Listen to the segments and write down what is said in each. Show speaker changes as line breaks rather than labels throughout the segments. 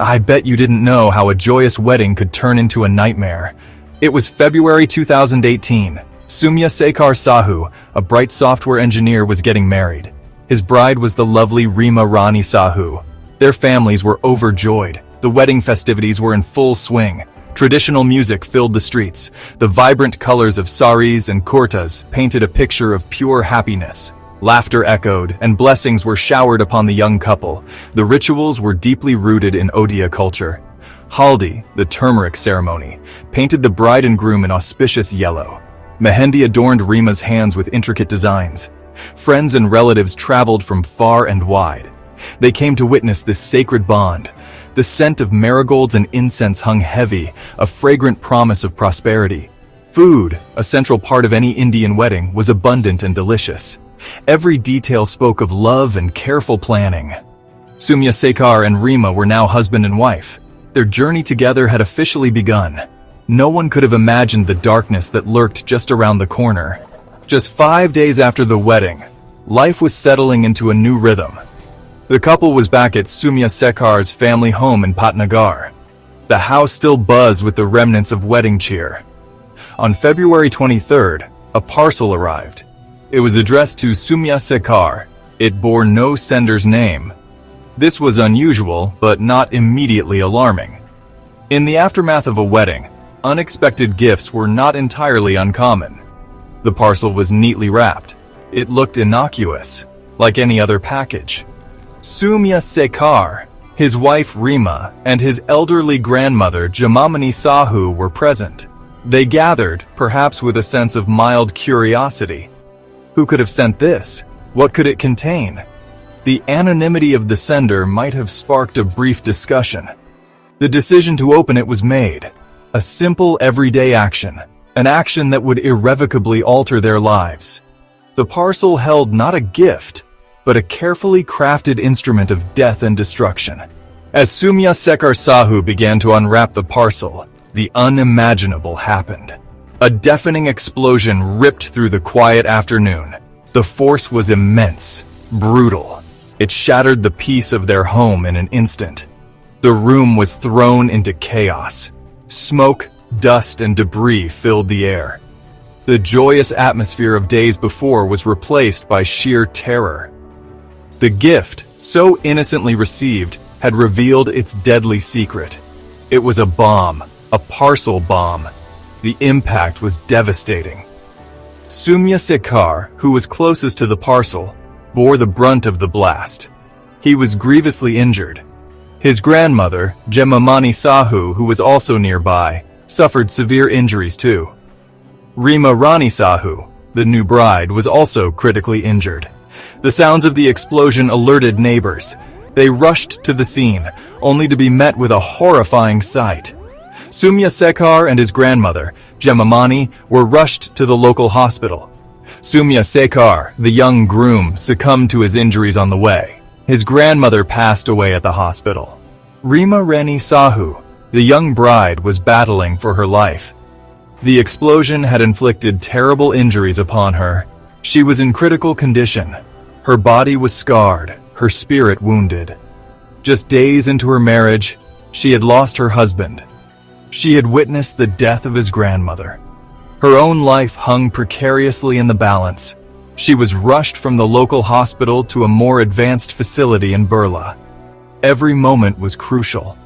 I bet you didn't know how a joyous wedding could turn into a nightmare. It was February 2018. Soumya Sekhar Sahu, a bright software engineer, was getting married. His bride was the lovely Reema Sahu. Their families were overjoyed. The wedding festivities were in full swing. Traditional music filled the streets. The vibrant colors of saris and kurtas painted a picture of pure happiness. Laughter echoed, and blessings were showered upon the young couple. The rituals were deeply rooted in Odia culture. Haldi, the turmeric ceremony, painted the bride and groom in auspicious yellow. Mehendi adorned Reema's hands with intricate designs. Friends and relatives traveled from far and wide. They came to witness this sacred bond. The scent of marigolds and incense hung heavy, a fragrant promise of prosperity. Food, a central part of any Indian wedding, was abundant and delicious. Every detail spoke of love and careful planning. Soumya Sekhar and Reema were now husband and wife. Their journey together had officially begun. No one could have imagined the darkness that lurked just around the corner. Just 5 days after the wedding, life was settling into a new rhythm. The couple was back at Soumya Sekhar's family home in Patnagarh. The house still buzzed with the remnants of wedding cheer. On February 23rd, a parcel arrived. It was addressed to Soumya Sekhar. It bore no sender's name. This was unusual, but not immediately alarming. In the aftermath of a wedding, unexpected gifts were not entirely uncommon. The parcel was neatly wrapped. It looked innocuous, like any other package. Soumya Sekhar, his wife Reema, and his elderly grandmother Jamamani Sahu were present. They gathered, perhaps with a sense of mild curiosity. Who could have sent this? What could it contain? The anonymity of the sender might have sparked a brief discussion. The decision to open it was made. A simple, everyday action. An action that would irrevocably alter their lives. The parcel held not a gift, but a carefully crafted instrument of death and destruction. As Soumya Sekhar Sahu began to unwrap the parcel, the unimaginable happened. A deafening explosion ripped through the quiet afternoon. The force was immense, brutal. It shattered the peace of their home in an instant. The room was thrown into chaos. Smoke, dust, and debris filled the air. The joyous atmosphere of days before was replaced by sheer terror. The gift, so innocently received, had revealed its deadly secret. It was a bomb, a parcel bomb. The impact was devastating. Soumya Sekhar, who was closest to the parcel, bore the brunt of the blast. He was grievously injured. His grandmother, Jamamani Sahu, who was also nearby, suffered severe injuries too. Reema Sahu, the new bride, was also critically injured. The sounds of the explosion alerted neighbors. They rushed to the scene, only to be met with a horrifying sight. Soumya Sekhar and his grandmother, Jamamani, were rushed to the local hospital. Soumya Sekhar, the young groom, succumbed to his injuries on the way. His grandmother passed away at the hospital. Reema Sahu, the young bride, was battling for her life. The explosion had inflicted terrible injuries upon her. She was in critical condition. Her body was scarred, her spirit wounded. Just days into her marriage, she had lost her husband. She had witnessed the death of his grandmother. Her own life hung precariously in the balance. She was rushed from the local hospital to a more advanced facility in Burla. Every moment was crucial.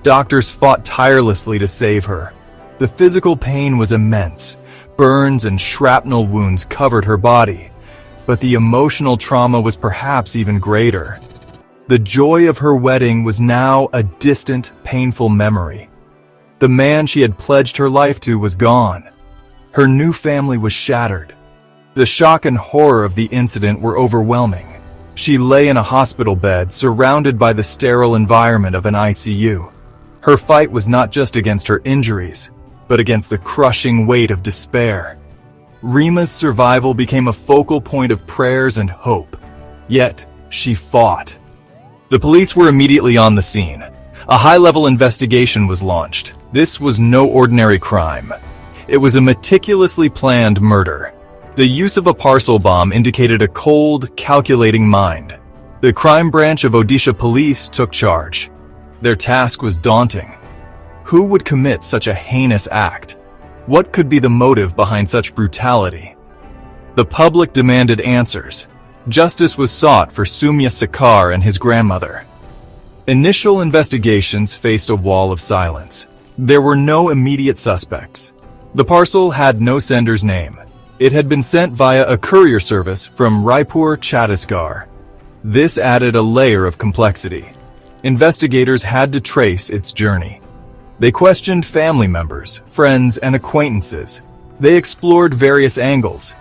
Doctors fought tirelessly to save her. The physical pain was immense. Burns and shrapnel wounds covered her body. But the emotional trauma was perhaps even greater. The joy of her wedding was now a distant, painful memory. The man she had pledged her life to was gone. Her new family was shattered. The shock and horror of the incident were overwhelming. She lay in a hospital bed, surrounded by the sterile environment of an ICU. Her fight was not just against her injuries, but against the crushing weight of despair. Reema's survival became a focal point of prayers and hope. Yet, she fought. The police were immediately on the scene. A high-level investigation was launched. This was no ordinary crime. It was a meticulously planned murder. The use of a parcel bomb indicated a cold, calculating mind. The crime branch of Odisha police took charge. Their task was daunting. Who would commit such a heinous act? What could be the motive behind such brutality? The public demanded answers. Justice was sought for Soumya Sekhar and his grandmother. Initial investigations faced a wall of silence. There were no immediate suspects. The parcel had no sender's name. It had been sent via a courier service from Raipur, Chhattisgarh. This added a layer of complexity. Investigators had to trace its journey. They questioned family members, friends, and acquaintances. They explored various angles.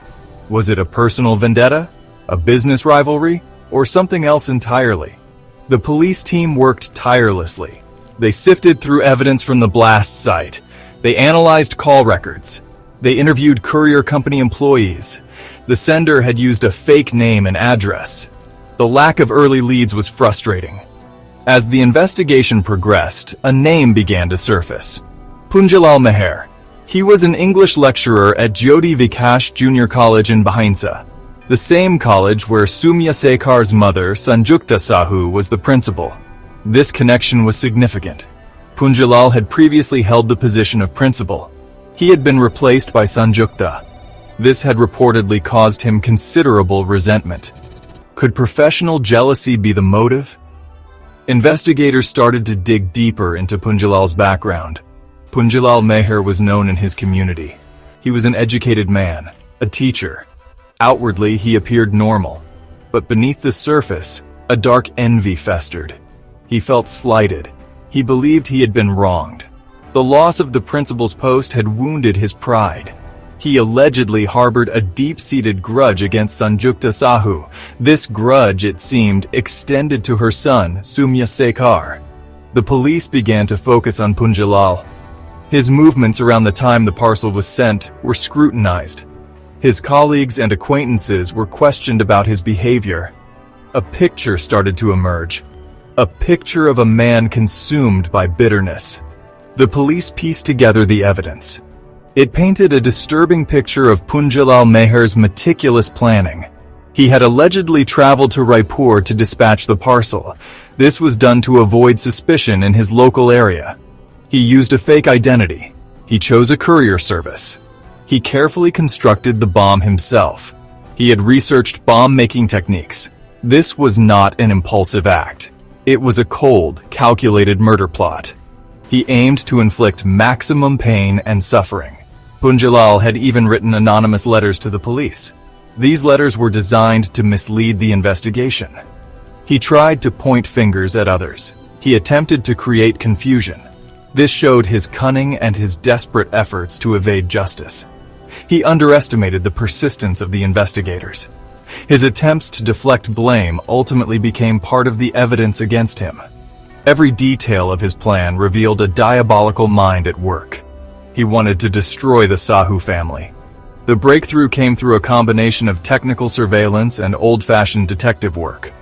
Was it a personal vendetta, a business rivalry, or something else entirely? The police team worked tirelessly. They sifted through evidence from the blast site. They analyzed call records. They interviewed courier company employees. The sender had used a fake name and address. The lack of early leads was frustrating. As the investigation progressed, a name began to surface. Punjalal Meher. He was an English lecturer at Jyoti Vikash Junior College in Bhainsa, the same college where Soumya Sekhar's mother, Sanjukta Sahu, was the principal. This connection was significant. Punjalal had previously held the position of principal. He had been replaced by Sanjukta. This had reportedly caused him considerable resentment. Could professional jealousy be the motive? Investigators started to dig deeper into Punjalal's background. Punjalal Meher was known in his community. He was an educated man, a teacher. Outwardly, he appeared normal, but beneath the surface, a dark envy festered. He felt slighted. He believed he had been wronged. The loss of the principal's post had wounded his pride. He allegedly harbored a deep-seated grudge against Sanjukta Sahu. This grudge, it seemed, extended to her son, Soumya Sekhar. The police began to focus on Punjalal. His movements around the time the parcel was sent were scrutinized. His colleagues and acquaintances were questioned about his behavior. A picture started to emerge. A picture of a man consumed by bitterness. The police pieced together the evidence. It painted a disturbing picture of Punjalal Meher's meticulous planning. He had allegedly traveled to Raipur to dispatch the parcel. This was done to avoid suspicion in his local area. He used a fake identity. He chose a courier service. He carefully constructed the bomb himself. He had researched bomb-making techniques. This was not an impulsive act. It was a cold, calculated murder plot. He aimed to inflict maximum pain and suffering. Punjalal had even written anonymous letters to the police. These letters were designed to mislead the investigation. He tried to point fingers at others. He attempted to create confusion. This showed his cunning and his desperate efforts to evade justice. He underestimated the persistence of the investigators. His attempts to deflect blame ultimately became part of the evidence against him. Every detail of his plan revealed a diabolical mind at work. He wanted to destroy the Sahu family. The breakthrough came through a combination of technical surveillance and old-fashioned detective work.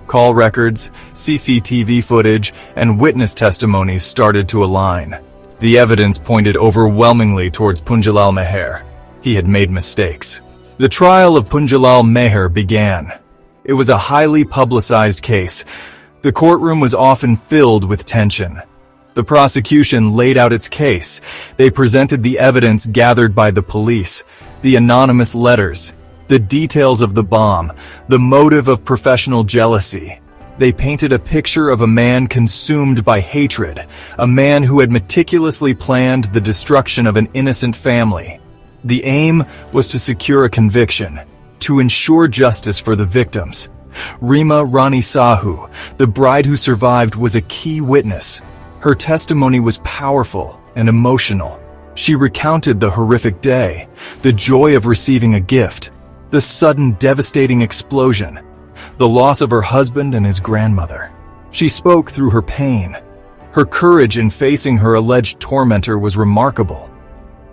Call records, CCTV footage, and witness testimonies started to align. The evidence pointed overwhelmingly towards Punjalal Meher. He had made mistakes. The trial of Punjalal Meher began. It was a highly publicized case. The courtroom was often filled with tension. The prosecution laid out its case. They presented the evidence gathered by the police, the anonymous letters, the details of the bomb, the motive of professional jealousy. They painted a picture of a man consumed by hatred, a man who had meticulously planned the destruction of an innocent family. The aim was to secure a conviction, to ensure justice for the victims. Reema Rani Sahu, the bride who survived, was a key witness. Her testimony was powerful and emotional. She recounted the horrific day, the joy of receiving a gift, the sudden devastating explosion, the loss of her husband and his grandmother. She spoke through her pain. Her courage in facing her alleged tormentor was remarkable.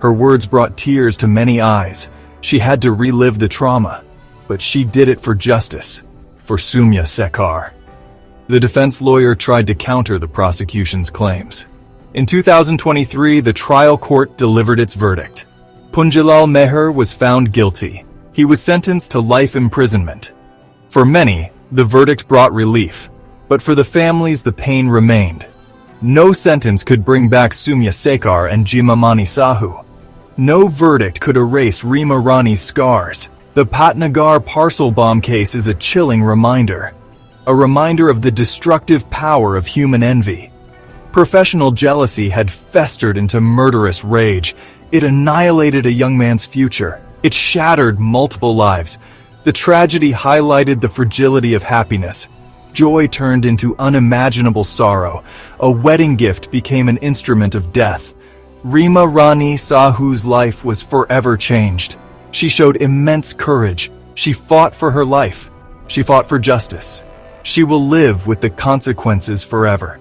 Her words brought tears to many eyes. She had to relive the trauma, but she did it for justice, for Soumya Sekhar. The defense lawyer tried to counter the prosecution's claims. In 2023, the trial court delivered its verdict. Punjalal Meher was found guilty. He was sentenced to life imprisonment. For many, the verdict brought relief, but for the families, the pain remained. No sentence could bring back Soumya Sekhar and Jimamani Sahu. No verdict could erase Reema Rani's scars. The Patnagarh Parcel bomb case is a chilling reminder. A reminder of the destructive power of human envy. Professional jealousy had festered into murderous rage. It annihilated a young man's future. It shattered multiple lives. The tragedy highlighted the fragility of happiness. Joy turned into unimaginable sorrow. A wedding gift became an instrument of death. Reema Rani Sahu's life was forever changed. She showed immense courage. She fought for her life. She fought for justice. She will live with the consequences forever.